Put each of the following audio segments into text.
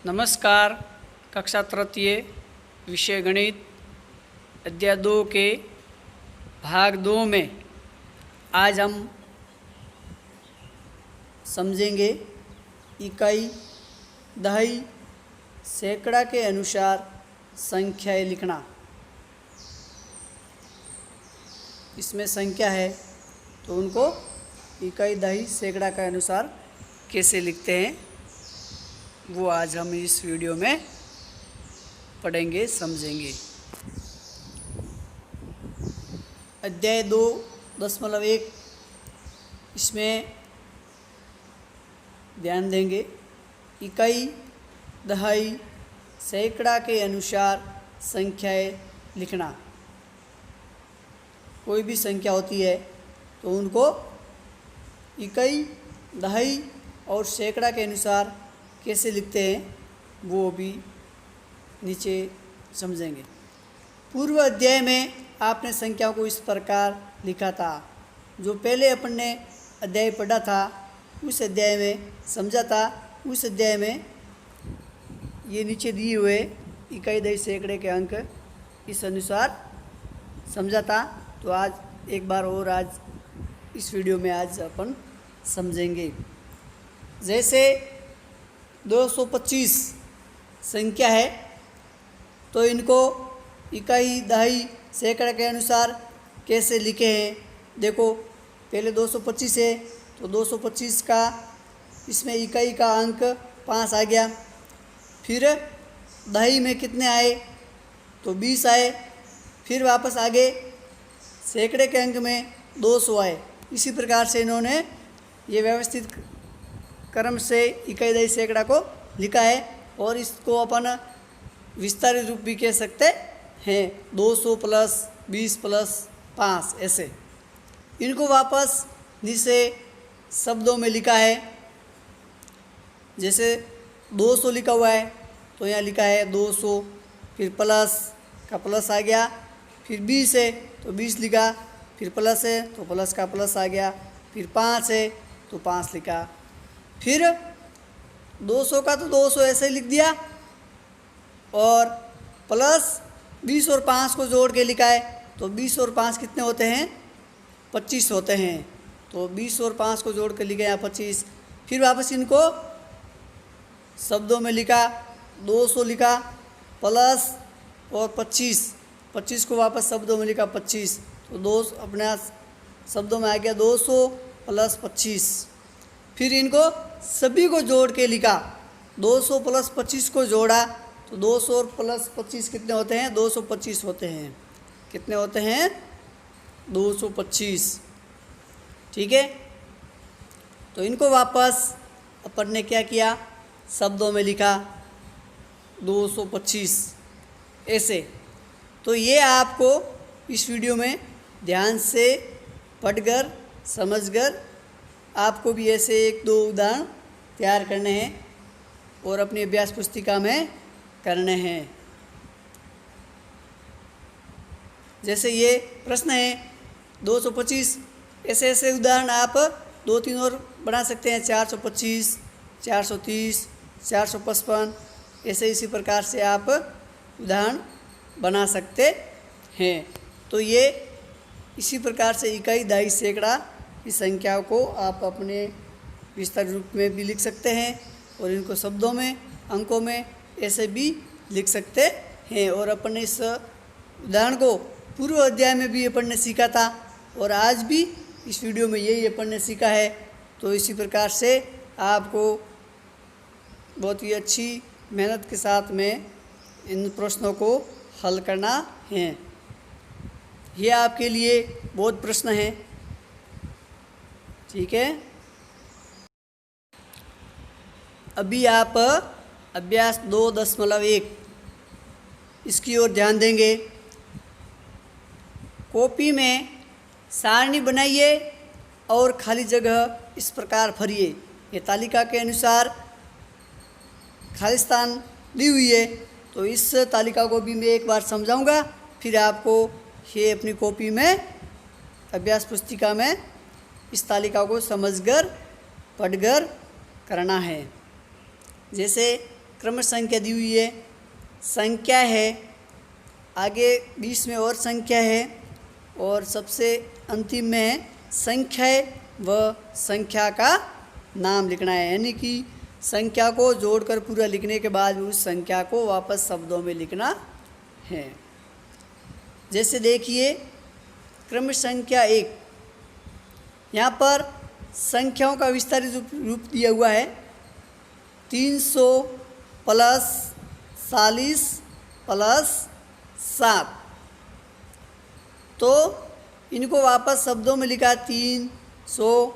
नमस्कार। कक्षा तृतीय विषय गणित अध्याय 2 के भाग 2 में आज हम समझेंगे इकाई, दहाई, सैकड़ा के अनुसार संख्याएं लिखना। इसमें संख्या है तो उनको इकाई, दहाई, सैकड़ा के अनुसार कैसे लिखते हैं वो आज हम इस वीडियो में पढ़ेंगे, समझेंगे। अध्याय 2.1 इसमें ध्यान देंगे। इकाई, दहाई, सैकड़ा के अनुसार संख्याएं लिखना। कोई भी संख्या होती है तो उनको इकाई, दहाई और सैकड़ा के अनुसार कैसे लिखते हैं वो भी नीचे समझेंगे। पूर्व अध्याय में आपने संख्याओं को इस प्रकार लिखा था। जो पहले अपन ने अध्याय पढ़ा था उस अध्याय में समझा था। उस अध्याय में ये नीचे दिए हुए इकाई, दहाई, सैकड़े के अंक इस अनुसार समझा था। तो आज एक बार और आज इस वीडियो में आज अपन समझेंगे। जैसे 225 संख्या है तो इनको इकाई, दहाई, सैकड़ा के अनुसार कैसे लिखे हैं। देखो पहले 225 है तो 225 का इसमें इकाई का अंक 5 आ गया। फिर दहाई में कितने आए तो 20 आए। फिर वापस आगे सैकड़े के अंक में 200 आए। इसी प्रकार से इन्होंने ये व्यवस्थित क्रम से इकाई, दहाई, सैकड़ा को लिखा है। और इसको अपन विस्तारित रूप भी कह सकते हैं, 200 प्लस 20 प्लस 5 ऐसे। इनको वापस नीचे शब्दों में लिखा है। जैसे 200 लिखा हुआ है तो यहाँ लिखा है 200, फिर प्लस का प्लस आ गया। फिर 20 है तो 20 लिखा, फिर प्लस है तो प्लस का प्लस आ गया। फिर 5 है तो 5 लिखा। फिर 200 का तो 200 ऐसे ही लिख दिया और प्लस 20 और 5 को जोड़ के लिखा है तो 20 और 5 कितने होते हैं, 25 होते हैं। तो 20 और 5 को जोड़ के लिखा यहाँ 25। फिर वापस इनको शब्दों में लिखा, 200 लिखा प्लस और 25 को वापस शब्दों में लिखा 25। तो दो अपने शब्दों में आ गया 200 प्लस 25। फिर इनको सभी को जोड़ के लिखा, 200 प्लस 25 को जोड़ा तो 200 और प्लस 25 कितने होते हैं, 225 होते हैं। कितने होते हैं, 225। ठीक है। तो इनको वापस अपन ने क्या किया, शब्दों में लिखा 225 ऐसे। तो ये आपको इस वीडियो में ध्यान से पढ़कर समझकर आपको भी ऐसे 1-2 उदाहरण तैयार करने हैं और अपनी अभ्यास पुस्तिका में करने हैं। जैसे ये प्रश्न है 225, ऐसे ऐसे उदाहरण आप 2-3 और बना सकते हैं। 425, 430, 455 ऐसे इसी प्रकार से आप उदाहरण बना सकते हैं। तो ये इसी प्रकार से इकाई, दहाई, सैकड़ा इस संख्याओं को आप अपने विस्तार रूप में भी लिख सकते हैं और इनको शब्दों में, अंकों में ऐसे भी लिख सकते हैं। और अपन ने इस उदाहरण को पूर्व अध्याय में भी अपन ने सीखा था और आज भी इस वीडियो में यही अपन ने सीखा है। तो इसी प्रकार से आपको बहुत ही अच्छी मेहनत के साथ में इन प्रश्नों को हल करना है। ये आपके लिए बहुत प्रश्न हैं। ठीक है। अभी आप अभ्यास 2.1 इसकी ओर ध्यान देंगे। कॉपी में सारणी बनाइए और खाली जगह इस प्रकार भरिए। ये तालिका के अनुसार खाली स्थान दी हुई है। तो इस तालिका को भी मैं एक बार समझाऊंगा, फिर आपको ये अपनी कॉपी में, अभ्यास पुस्तिका में इस तालिका को समझकर पढ़कर करना है। जैसे क्रम संख्या दी हुई है, संख्या है, आगे 20 में और संख्या है, और सबसे अंतिम में है संख्या व संख्या का नाम लिखना है। यानी कि संख्या को जोड़कर पूरा लिखने के बाद उस संख्या को वापस शब्दों में लिखना है। जैसे देखिए क्रम संख्या 1, यहाँ पर संख्याओं का विस्तारित रूप दिया हुआ है 300 प्लस 40 प्लस 7। तो इनको वापस शब्दों में लिखा 300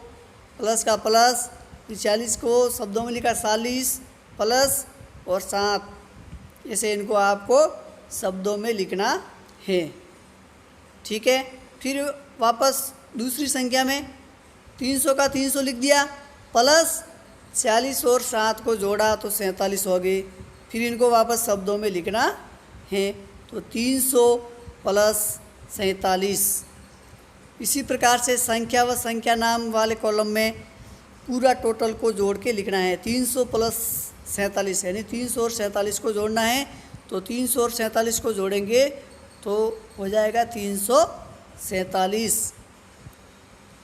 प्लस का प्लस, 40 को शब्दों में लिखा 40 प्लस और 7। ऐसे इनको आपको शब्दों में लिखना है। ठीक है, फिर वापस दूसरी संख्या में 300 का 300 लिख दिया, प्लस 40 और 7 को जोड़ा तो 47 हो गए। फिर इनको वापस शब्दों में लिखना है, तो 300 प्लस 47। इसी प्रकार से संख्या व संख्या नाम वाले कॉलम में पूरा टोटल को जोड़ के लिखना है। 300 प्लस 47 यानी 300 और 47 को जोड़ना है, तो 300 और 47 को जोड़ेंगे तो हो जाएगा 347।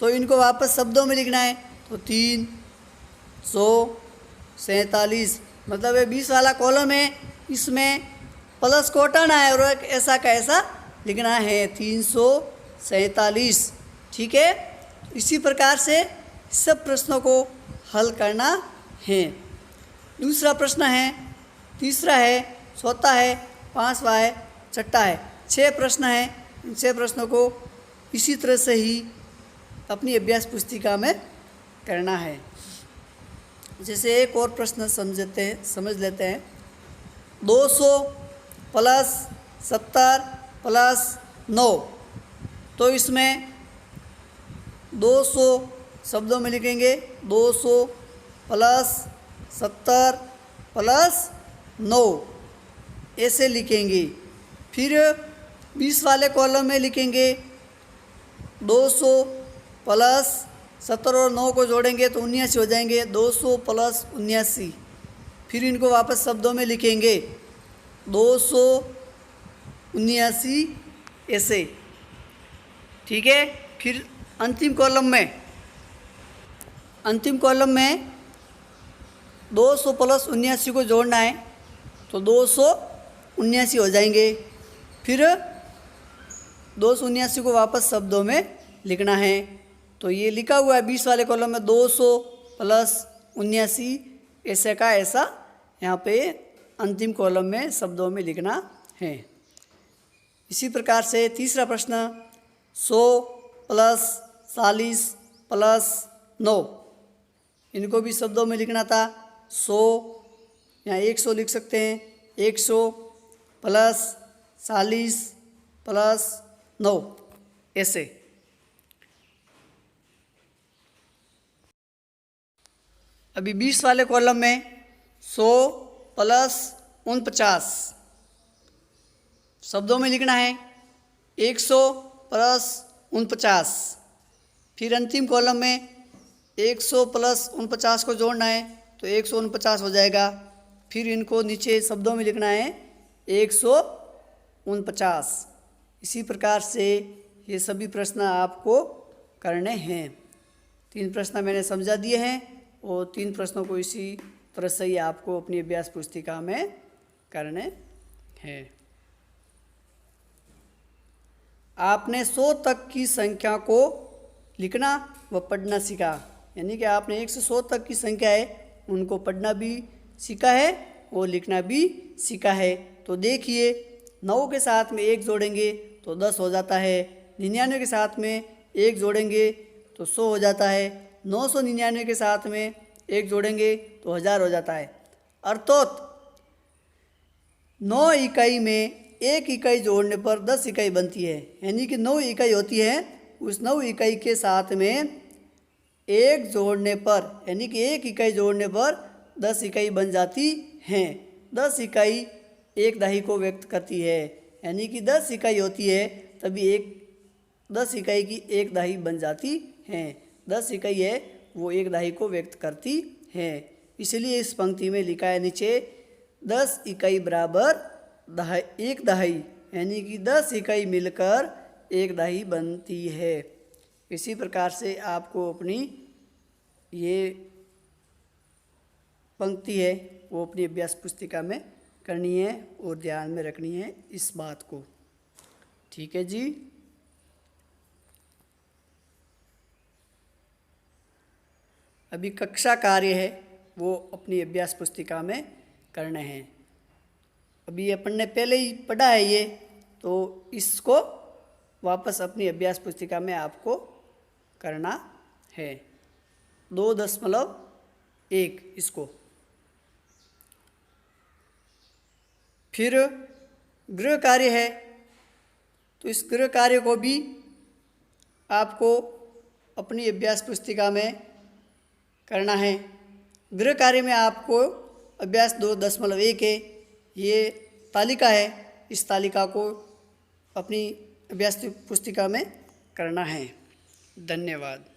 तो इनको वापस शब्दों में लिखना है, तो 347 मतलब ये 20 वाला कॉलम है, इसमें प्लस को हटाना है और ऐसा का ऐसा लिखना है 347। ठीक है, इसी प्रकार से सब प्रश्नों को हल करना है। दूसरा प्रश्न है, तीसरा है, चौथा है, पांचवा है, छठा है, 6 प्रश्न हैं। इन 6 प्रश्नों को इसी तरह से ही अपनी अभ्यास पुस्तिका में करना है। जैसे एक और प्रश्न समझ लेते हैं 200 प्लस 70 प्लस 9। तो इसमें 200 शब्दों में लिखेंगे, 200 प्लस 70 प्लस 9 ऐसे लिखेंगे। फिर 20 वाले कॉलम में लिखेंगे 200 प्लस 70 और 9 को जोड़ेंगे तो 79 हो जाएंगे, 200 प्लस 79। फिर इनको वापस शब्दों में लिखेंगे 279 ऐसे। ठीक है, फिर अंतिम कॉलम में 200 प्लस 79 को जोड़ना है, तो 279 हो जाएंगे। फिर 279 को वापस शब्दों में लिखना है। तो ये लिखा हुआ है 20 वाले कॉलम में 200 प्लस 79 ऐसे का ऐसा यहाँ पे अंतिम कॉलम में शब्दों में लिखना है। इसी प्रकार से तीसरा प्रश्न 100 प्लस 40 प्लस 9, इनको भी शब्दों में लिखना था। 100 यहाँ 100 लिख सकते हैं, 100 प्लस 40 प्लस 9 ऐसे। अभी 20 वाले कॉलम में 100 प्लस 49 शब्दों में लिखना है, 100 प्लस 49। फिर अंतिम कॉलम में 100 प्लस 49 को जोड़ना है, तो 149 हो जाएगा। फिर इनको नीचे शब्दों में लिखना है 149। इसी प्रकार से ये सभी प्रश्न आपको करने हैं। 3 प्रश्न मैंने समझा दिए हैं और 3 प्रश्नों को इसी तरह से ही आपको अपनी अभ्यास पुस्तिका में करने हैं। आपने 100 तक की संख्या को लिखना व पढ़ना सीखा, यानी कि आपने 1 से 100 तक की संख्या है उनको पढ़ना भी सीखा है और लिखना भी सीखा है। तो देखिए 9 के साथ में 1 जोड़ेंगे तो 10 हो जाता है, 99 के साथ में 1 जोड़ेंगे तो 100 हो जाता है, 999 के साथ में 1 जोड़ेंगे तो 1000 हो जाता है। अर्थात 9 इकाई में 1 इकाई जोड़ने पर 10 इकाई बनती है, यानी कि 9 इकाई होती है। उस 9 इकाई के साथ में 1 जोड़ने पर, यानी कि 1 इकाई जोड़ने पर 10 इकाई बन जाती हैं। 10 इकाई एक दही को व्यक्त करती है, यानी कि 10 इकाई होती है तभी 10 इकाई की एक दही बन जाती है। 10 इकाई है वो एक दही को व्यक्त करती है। इसलिए इस पंक्ति में लिखा है नीचे 10 इकाई बराबर एक दहाई, यानी कि 10 इकाई मिलकर एक दहाई बनती है। इसी प्रकार से आपको अपनी ये पंक्ति है वो अपनी अभ्यास पुस्तिका में करनी है और ध्यान में रखनी है इस बात को। ठीक है जी। अभी कक्षा कार्य है वो अपनी अभ्यास पुस्तिका में करने हैं। अभी अपन ने पहले ही पढ़ा है ये, तो इसको वापस अपनी अभ्यास पुस्तिका में आपको करना है। 2.1 इसको। फिर गृह कार्य है, तो इस गृह कार्य को भी आपको अपनी अभ्यास पुस्तिका में करना है। गृह कार्य में आपको अभ्यास 2.1 है, ये तालिका है, इस तालिका को अपनी अभ्यास पुस्तिका में करना है। धन्यवाद।